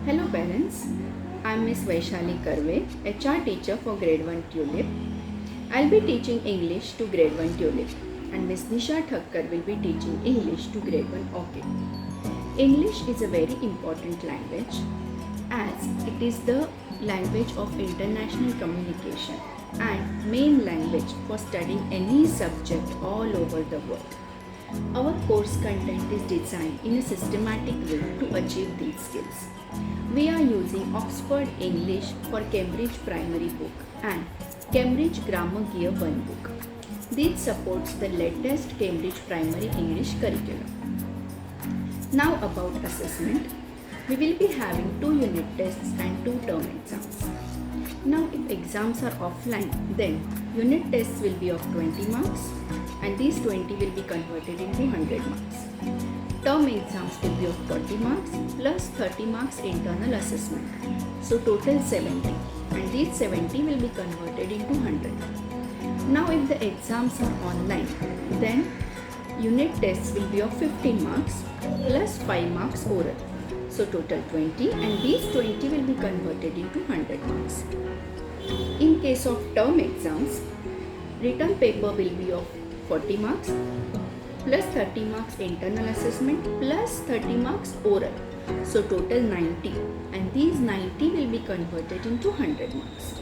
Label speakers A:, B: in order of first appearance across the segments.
A: Hello parents, I am Miss Vaishali Karve, HR teacher for Grade 1 Tulip. I will be teaching English to Grade 1 Tulip and Miss Nisha Thakkar will be teaching English to Grade 1 Orchid. English is a very important language as it is the language of international communication and main language for studying any subject all over the world. Our course content is designed in a systematic way to achieve these skills. We are using Oxford English for Cambridge Primary Book and Cambridge Grammar Gear 1 book. This supports the latest Cambridge Primary English curriculum. Now about assessment. We will be having 2 unit tests and 2 term exams. Now if exams are offline, then unit tests will be of 20 marks and these 20 will be converted into 100 marks. Term exams will be of 40 marks plus 30 marks internal assessment. So total 70 and these 70 will be converted into 100. Now if the exams are online, then unit tests will be of 15 marks plus 5 marks oral. So total 20 and these 20 will be converted into 100 marks. In case of term exams, written paper will be of 40 marks plus 30 marks internal assessment plus 30 marks oral. So total 90 and these 90 will be converted into 100 marks.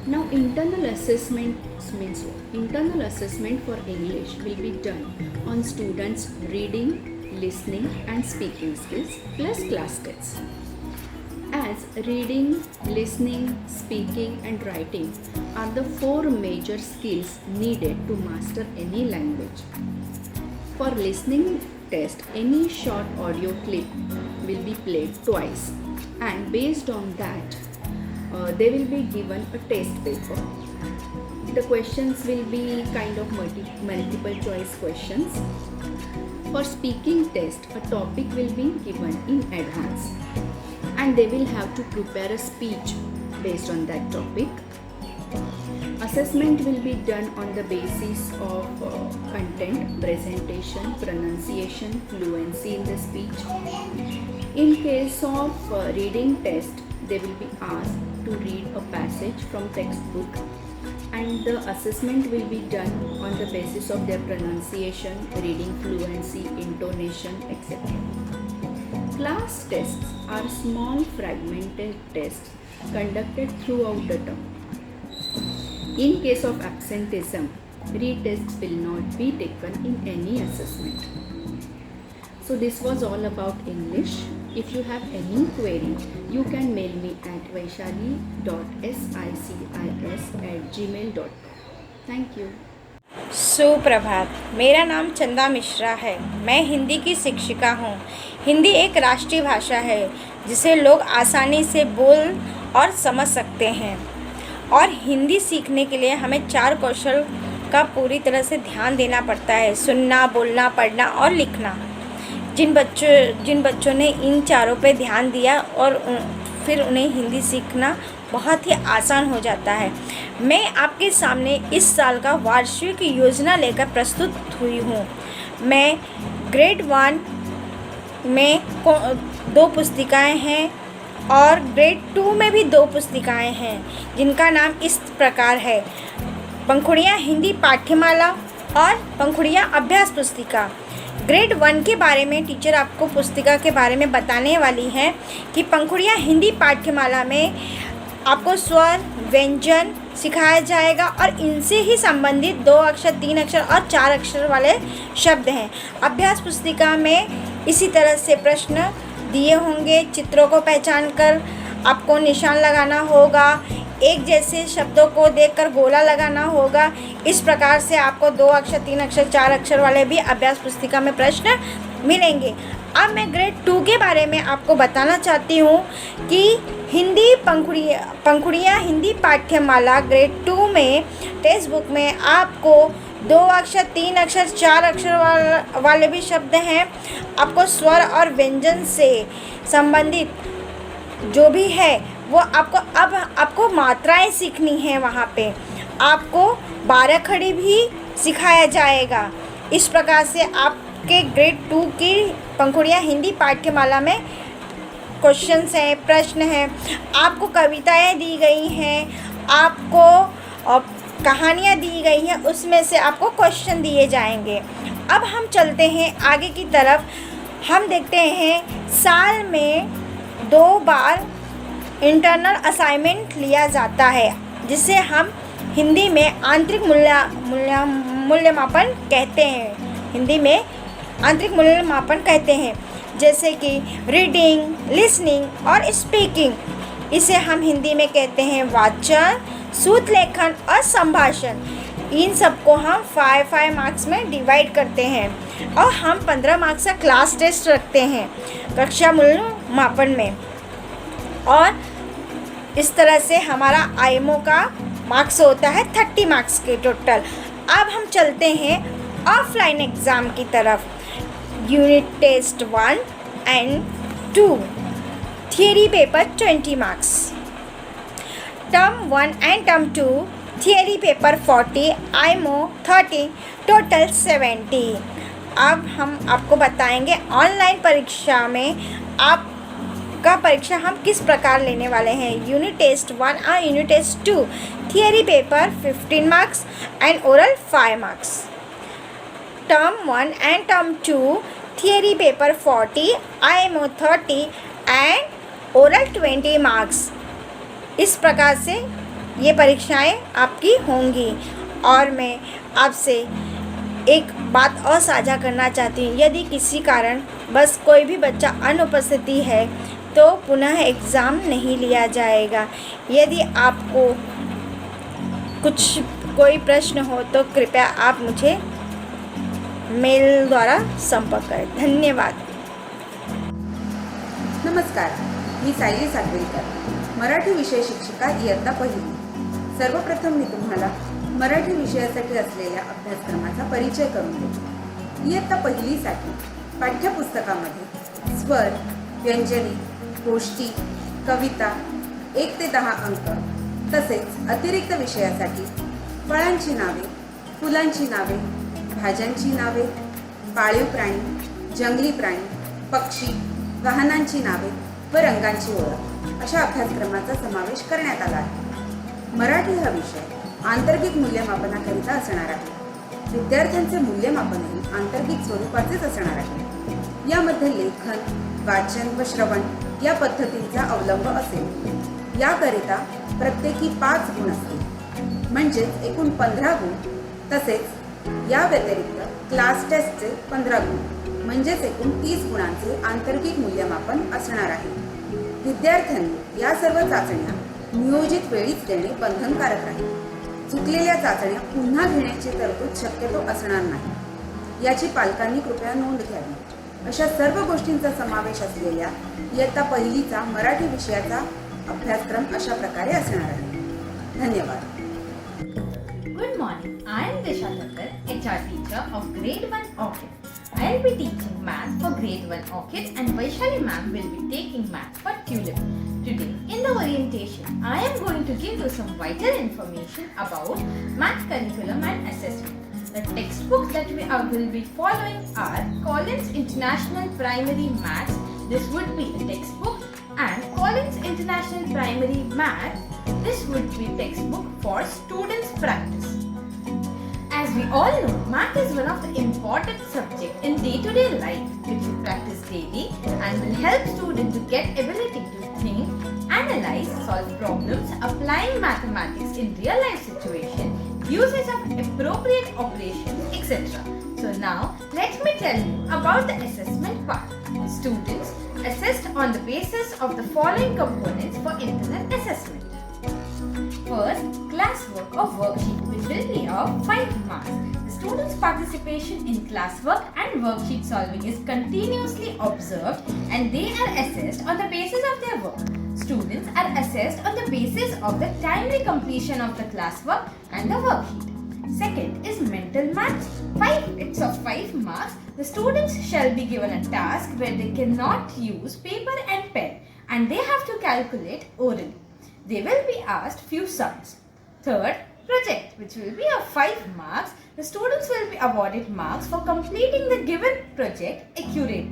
A: Now internal assessment means internal assessment for English will be done on students' reading, listening and speaking skills plus class tests. As reading, listening, speaking and writing are the 4 major skills needed to master any language. For listening test, any short audio clip will be played twice and based on that, they will be given a test paper. The questions will be kind of multiple choice questions. For speaking test, a topic will be given in advance and they will have to prepare a speech based on that topic. Assessment will be done on the basis of content, presentation, pronunciation, fluency in the speech. In case of reading test, they will be asked to read a passage from textbook and the assessment will be done on the basis of their pronunciation, reading fluency, intonation, etc. Class tests are small fragmented tests conducted throughout the term. In case of absenteeism, retests will not be taken in any assessment. So this was all about English. If you have any query, you can mail me at vaishali.sicis@gmail.com. Thank you.
B: सुप्रभात। मेरा नाम चंदा मिश्रा है। मैं हिंदी की शिक्षिका हूँ। हिंदी एक राष्ट्रीय भाषा है जिसे लोग आसानी से बोल और समझ सकते हैं और हिंदी सीखने के लिए हमें 4 कौशल का पूरी तरह से ध्यान देना पड़ता है: सुनना, बोलना, पढ़ना और लिखना। जिन बच्चों ने इन चारों पे ध्यान दिया और फिर उन्हें हिंदी सीखना बहुत ही आसान हो जाता है। मैं आपके सामने इस साल का वार्षिक योजना लेकर प्रस्तुत हुई हूँ। मैं ग्रेड 1 में 2 पुस्तिकाएँ हैं और ग्रेड 2 में भी 2 पुस्तिकाएँ हैं जिनका नाम इस प्रकार है: पंखुड़ियाँ हिंदी पाठ्यमाला और पंखुड़ियाँ अभ्यास पुस्तिका। ग्रेड 1 के बारे में टीचर आपको पुस्तिका के बारे में बताने वाली हैं कि पंखुड़ियाँ हिंदी पाठ्यमाला में आपको स्वर, व्यंजन सिखाया जाएगा और इनसे ही संबंधित 2 अक्षर, 3 अक्षर और 4 अक्षर वाले शब्द हैं। अभ्यास पुस्तिका में इसी तरह से प्रश्न दिए होंगे। चित्रों को पहचान कर आपको निशान लगाना होगा। एक जैसे शब्दों को देखकर गोला लगाना होगा। इस प्रकार से आपको 2 अक्षर, 3 अक्षर, 4 अक्षर वाले भी अभ्यास पुस्तिका में प्रश्न मिलेंगे। अब मैं ग्रेड 2 के बारे में आपको बताना चाहती हूँ कि हिंदी पंखुड़ियाँ हिंदी पाठ्यमाला ग्रेड 2 में टेक्स्ट बुक में आपको 2 अक्षर, 3 अक्षर, 4 अक्षर वाले भी शब्द हैं। आपको स्वर और व्यंजन से संबंधित जो भी है वो आपको मात्राएं सीखनी है। वहाँ पे आपको बाराखड़ी भी सिखाया जाएगा। इस प्रकार से आपके ग्रेड 2 की पंखुड़ियाँ हिंदी पाठ्यमाला में क्वेश्चंस हैं, प्रश्न हैं, आपको कविताएं दी गई हैं, आपको कहानियाँ दी गई हैं, उसमें से आपको क्वेश्चन दिए जाएंगे। अब हम चलते हैं आगे की तरफ। हम देखते हैं साल में 2 बार इंटरनल असाइनमेंट लिया जाता है, जिसे हम हिंदी में आंतरिक मूल्यमापन कहते हैं। हिंदी में आंतरिक मूल्यमापन कहते हैं, जैसे कि रीडिंग, लिसनिंग और स्पीकिंग। इसे हम हिंदी में कहते हैं वाचन, सूत्र लेखन और संभाषण। इन सबको हम 5 मार्क्स में डिवाइड करते हैं और हम 15 मार्क्स का क्लास टेस्ट रखते हैं कक्षा मूल्यमापन में। और इस तरह से हमारा आईएमओ का मार्क्स होता है 30 मार्क्स के टोटल। अब हम चलते हैं ऑफलाइन एग्ज़ाम की तरफ। Unit test 1 and 2, theory paper 20 marks, term 1 and term 2 theory paper 40, IMO 30, total 70। अब हम आपको बताएंगे ऑनलाइन परीक्षा में आपका परीक्षा हम किस प्रकार लेने वाले हैं। यूनिट टेस्ट 1 और unit test 2 theory paper 15 marks and oral 5 marks, term 1 and term 2 theory paper 40, IMO 30 and oral 20 marks. इस प्रकार से ये परीक्षाएं आपकी होंगी। और मैं आपसे एक बात और साझा करना चाहती हूँ, यदि किसी कारण बस कोई भी बच्चा अनुपस्थिति है तो पुनः एग्ज़ाम नहीं लिया जाएगा। यदि आपको कोई प्रश्न हो तो कृपया आप मुझे मेल द्वारा संपर्क करें। धन्यवाद।
C: नमस्कार, मी सायली सागवेलकर, मराठी विषय शिक्षिका इयत्ता पहिली। सर्वप्रथम मी तुम्हाला मराठी विषयासाठी असलेल्या अभ्यासक्रमाचा परिचय करून देतो। इयत्ता पहिलीसाठी पाठ्यपुस्तकामध्ये स्वर, व्यंजनी, गोष्टी, कविता 1 ते 10 अंक, तसेच अतिरिक्त विषयासाठी फळांची नावे, फुलांची नावे, भाज्यांची नावे, पाळीव प्राणी, जंगली प्राणी, पक्षी, वाहनांची नावे व रंगांची ओळख अशा अभ्यासक्रमाचा समावेश करण्यात आला आहे। मराठी हा विषय आंतर्गिक मूल्यमापनाकरिता असणार आहे। विद्यार्थ्यांचे मूल्यमापनही आंतर्गिक स्वरूपाचेच असणार आहे। यामध्ये लेखन, वाचन व श्रवण या पद्धतींचा अवलंब असेल। याकरिता प्रत्येकी 5 गुण असतील, म्हणजेच एकूण 15 गुण। तसेच या व्यतिरिक्त क्लास टेस्टचे 15 गुण, म्हणजेच एकूण 30 गुणांचे आंतर्गिक मूल्यमापन असणार आहे। विद्यार्थ्यांनी या सर्व चाचण्या नियोजित वेळीच देणे बंधनकारक राहील। चुकलेल्या चाचण्या पुन्हा घेण्याची तरतूद शक्यतो असणार नाही, याची पालकांनी कृपया नोंद घ्यावी। अशा सर्व गोष्टींचा समावेश असलेल्या इयत्ता पहिलीचा मराठी विषयाचा अभ्यासक्रम अशा प्रकारे असणार आहे। धन्यवाद।
D: Good morning, I am Disha Thakkar, HR teacher of grade 1 Orchid. I will be teaching math for grade 1 Orchid and Vaishali ma'am will be taking math for Tulip. Today in the orientation, I am going to give you some vital information about math curriculum and assessment. The textbooks that we will be following are Collins International Primary Maths. This would be a textbook, and Collins International Primary Maths. This would be textbook for students' practice. As we all know, math is one of the important subjects in day-to-day life which we practice daily and will help students to get ability to think, analyze, solve problems, applying mathematics in real-life situation, usage of appropriate operations, etc. So now, let me tell you about the assessment part. Students assessed on the basis of the following components for internal assessment. First, classwork or worksheet, which will be of 5 marks. The students' participation in classwork and worksheet solving is continuously observed and they are assessed on the basis of their work. Students are assessed on the basis of the timely completion of the classwork and the worksheet. Second is mental maths. It's of 5 marks. The students shall be given a task where they cannot use paper and pen and they have to calculate orally. They will be asked few sums. Third, project, which will be of 5 marks. The students will be awarded marks for completing the given project accurately.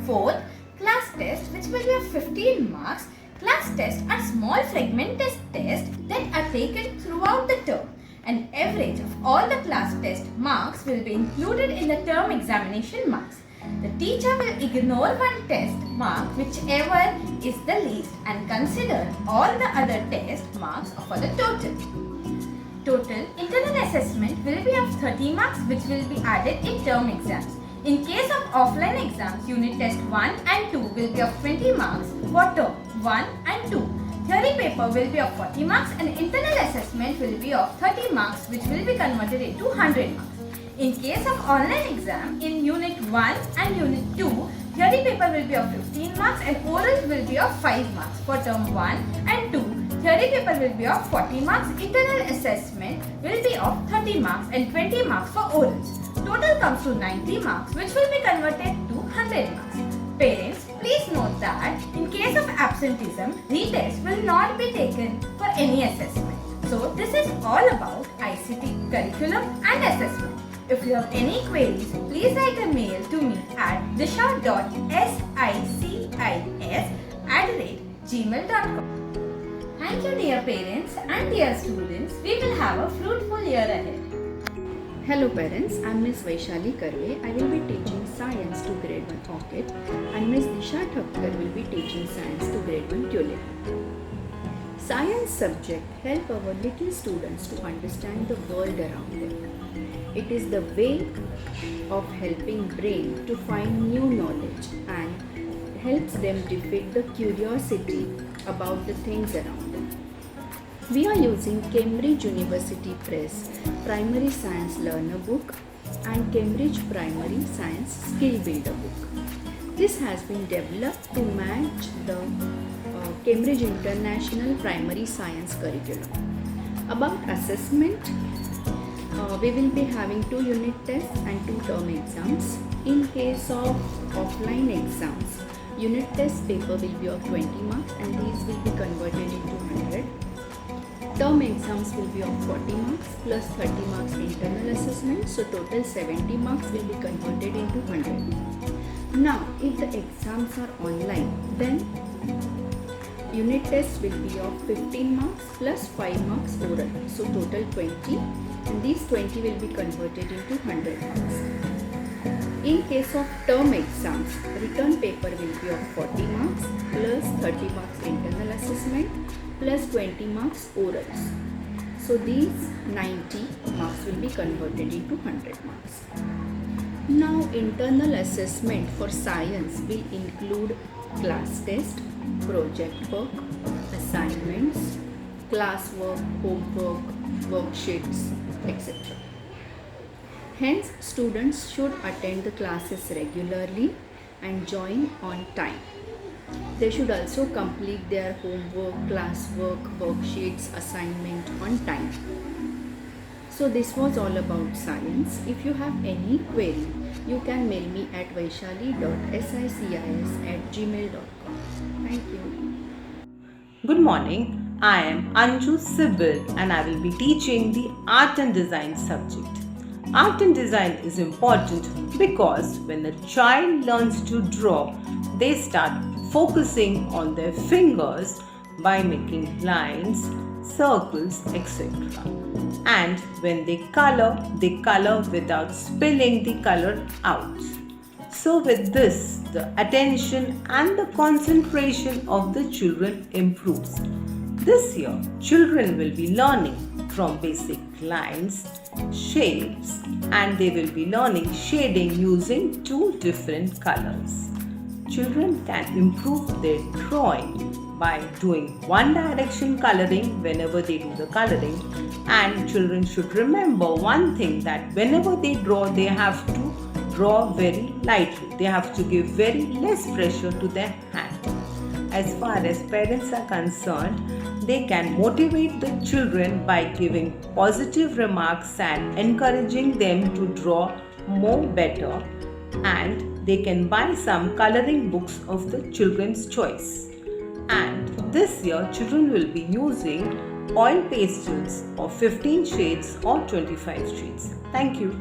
D: Fourth, class test, which will be of 15 marks. Class tests are small fragmented tests that are taken throughout the term. An average of all the class test marks will be included in the term examination marks. The teacher will ignore one test mark, whichever is the least, and consider all the other test marks for the total. Total internal assessment will be of 30 marks, which will be added in term exams. In case of offline exams, unit test 1 and 2 will be of 20 marks for term 1 and 2. Theory paper will be of 40 marks and internal assessment will be of 30 marks, which will be converted into 100 marks. In case of online exam, in unit 1 and unit 2, theory paper will be of 15 marks and orals will be of 5 marks for term 1 and 2. Theory paper will be of 40 marks, internal assessment will be of 30 marks and 20 marks for orals. Total comes to 90 marks, which will be converted to 100 marks. Parents, please note that in case of absenteeism, retest will not be taken for any assessment. So, this is all about ICT curriculum and assessment. If you have any queries, please write a mail to me at disha.sicis@gmail.com. Thank you, dear parents and dear students. We will have a fruitful year ahead.
A: Hello parents, I am Miss Vaishali Karve. I will be teaching science to grade 1 orchid and Miss Disha Thakkar will be teaching science to grade 1 tulip. Science subject help our little students to understand the world around them. It is the way of helping brain to find new knowledge and helps them defeat the curiosity about the things around them. We are using Cambridge University Press Primary Science Learner Book and Cambridge Primary Science Skill Builder Book. This has been developed to match the Cambridge International Primary Science Curriculum. About assessment, we will be having 2 unit tests and 2 term exams. In case of offline exams, unit test paper will be of 20 marks and these will be converted into 100. Term exams will be of 40 marks plus 30 marks internal assessment, so total 70 marks will be converted into 100. Now, if the exams are online, then unit test will be of 15 marks plus 5 marks oral, so total 20, and these 20 will be converted into 100 marks. In case of term exams, return paper will be of 40 marks plus 30 marks internal assessment plus 20 marks orals. So these 90 marks will be converted into 100 marks. Now internal assessment for science will include class test, project work, assignments, classwork, homework, worksheets, etc. Hence, students should attend the classes regularly and join on time. They should also complete their homework, classwork, worksheets, assignment on time. So this was all about science. If you have any query, you can mail me at vaishali.sicis@gmail.com. Thank you.
E: Good morning. I am Anju Sibyl and I will be teaching the Art and Design subject. Art and design is important because when a child learns to draw, they start focusing on their fingers by making lines, circles, etc. And when they color without spilling the color out. So with this, the attention and the concentration of the children improves. This year, children will be learning from basic lines, shapes, and they will be learning shading using 2 different colors. Children can improve their drawing by doing one direction coloring whenever they do the coloring, and children should remember one thing, that whenever they draw, they have to draw very lightly. They have to give very less pressure to their hand. As far as parents are concerned, they can motivate the children by giving positive remarks and encouraging them to draw more better, and they can buy some coloring books of the children's choice. And this year children will be using oil pastels of 15 shades or 25 shades. Thank you.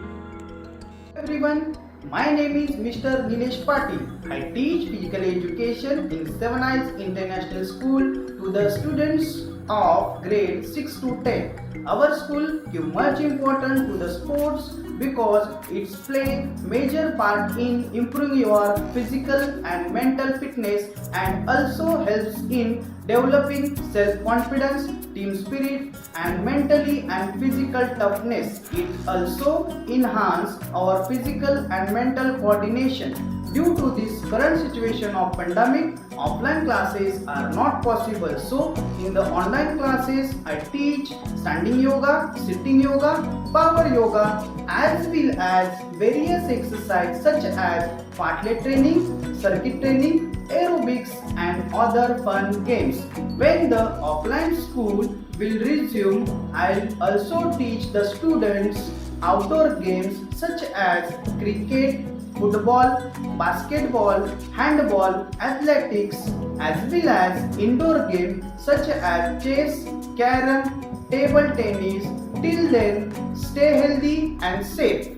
F: Everyone, my name is Mr. Nilesh Patil. I teach physical education in Seven Isles International School to the students of grade 6 to 10. Our school gives much importance to the sports because it's play major part in improving your physical and mental fitness and also helps in developing self-confidence, team spirit and mentally and physical toughness. It also enhances our physical and mental coordination. Due to this current situation of pandemic, offline classes are not possible. So in the online classes, I teach standing yoga, sitting yoga, power yoga, as well as various exercises such as fartlek training, circuit training, aerobics and other fun games. When the offline school will resume, I'll also teach the students outdoor games such as cricket, football, basketball, handball, athletics, as well as indoor games such as chess, carom, table tennis. Till then, stay healthy and safe.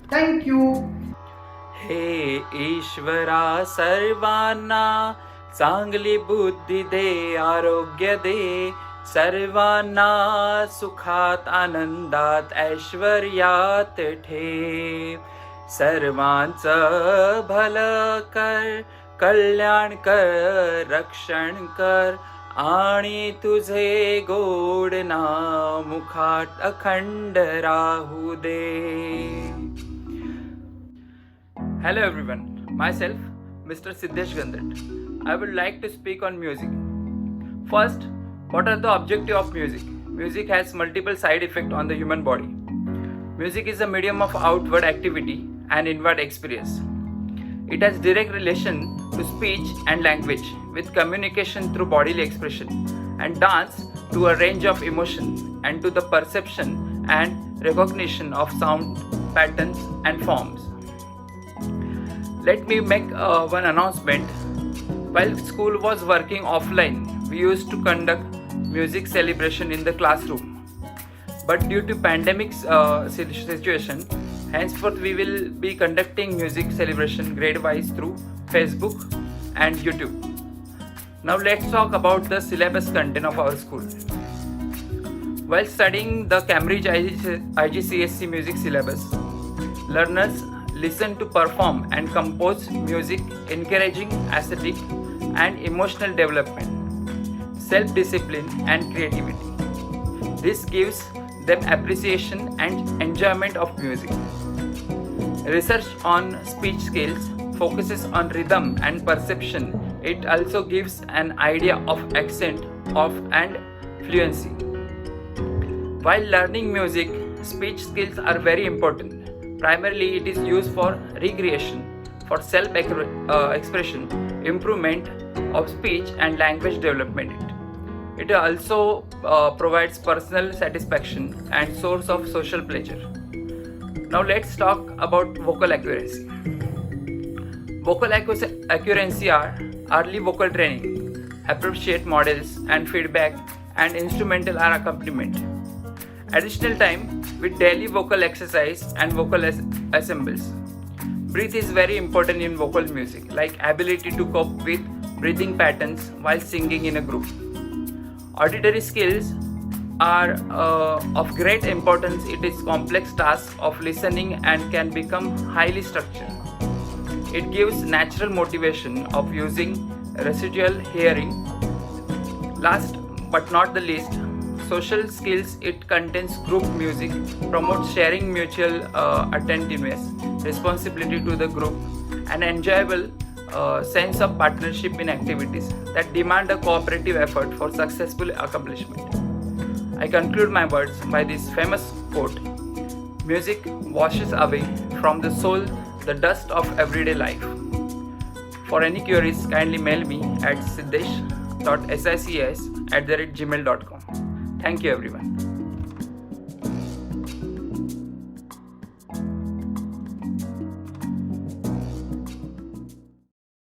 F: Thank you.
G: हे ईश्वरा सर्वांना चांगली बुद्धी दे, आरोग्य दे, सर्वांना सुखात आनंदात ऐश्वर्यात ठेव. सर्वांचं भलं कर, कल्याण कर, रक्षण कर आणि तुझे गोड नाम मुखात अखंड राहू दे. Hello everyone, myself Mr. Siddesh Gandrat. I would like to speak on music. First, what are the objectives of music? Music has multiple side effects on the human body. Music is a medium of outward activity and inward experience. It has direct relation to speech and language, with communication through bodily expression, and dance to a range of emotion and to the perception and recognition of sound patterns and forms. Let me make one announcement. While school was working offline, we used to conduct music celebration in the classroom. But due to pandemic situation, henceforth we will be conducting music celebration grade-wise through Facebook and YouTube. Now let's talk about the syllabus content of our school. While studying the Cambridge IGCSE music syllabus, learners listen to perform and compose music encouraging aesthetic and emotional development, self-discipline and creativity. This gives them appreciation and enjoyment of music. Research on speech skills focuses on rhythm and perception. It also gives an idea of accent and fluency. While learning music, speech skills are very important. Primarily, it is used for recreation, for self-expression, improvement of speech and language development. It also provides personal satisfaction and source of social pleasure. Now let's talk about vocal accuracy. Vocal accuracy are early vocal training, appropriate models and feedback, and instrumental or accompaniment. Additional time with daily vocal exercise and vocal assemblies. Breath is very important in vocal music, like ability to cope with breathing patterns while singing in a group. Auditory skills are of great importance. It is complex task of listening and can become highly structured. It gives natural motivation of using residual hearing. Last but not the least, social skills. It contains group music, promotes sharing, mutual attentiveness, responsibility to the group, and enjoyable sense of partnership in activities that demand a cooperative effort for successful accomplishment. I conclude my words by this famous quote: music washes away from the soul the dust of everyday life. For any queries, kindly mail me at siddesh.sics@gmail.com. Thank you everyone.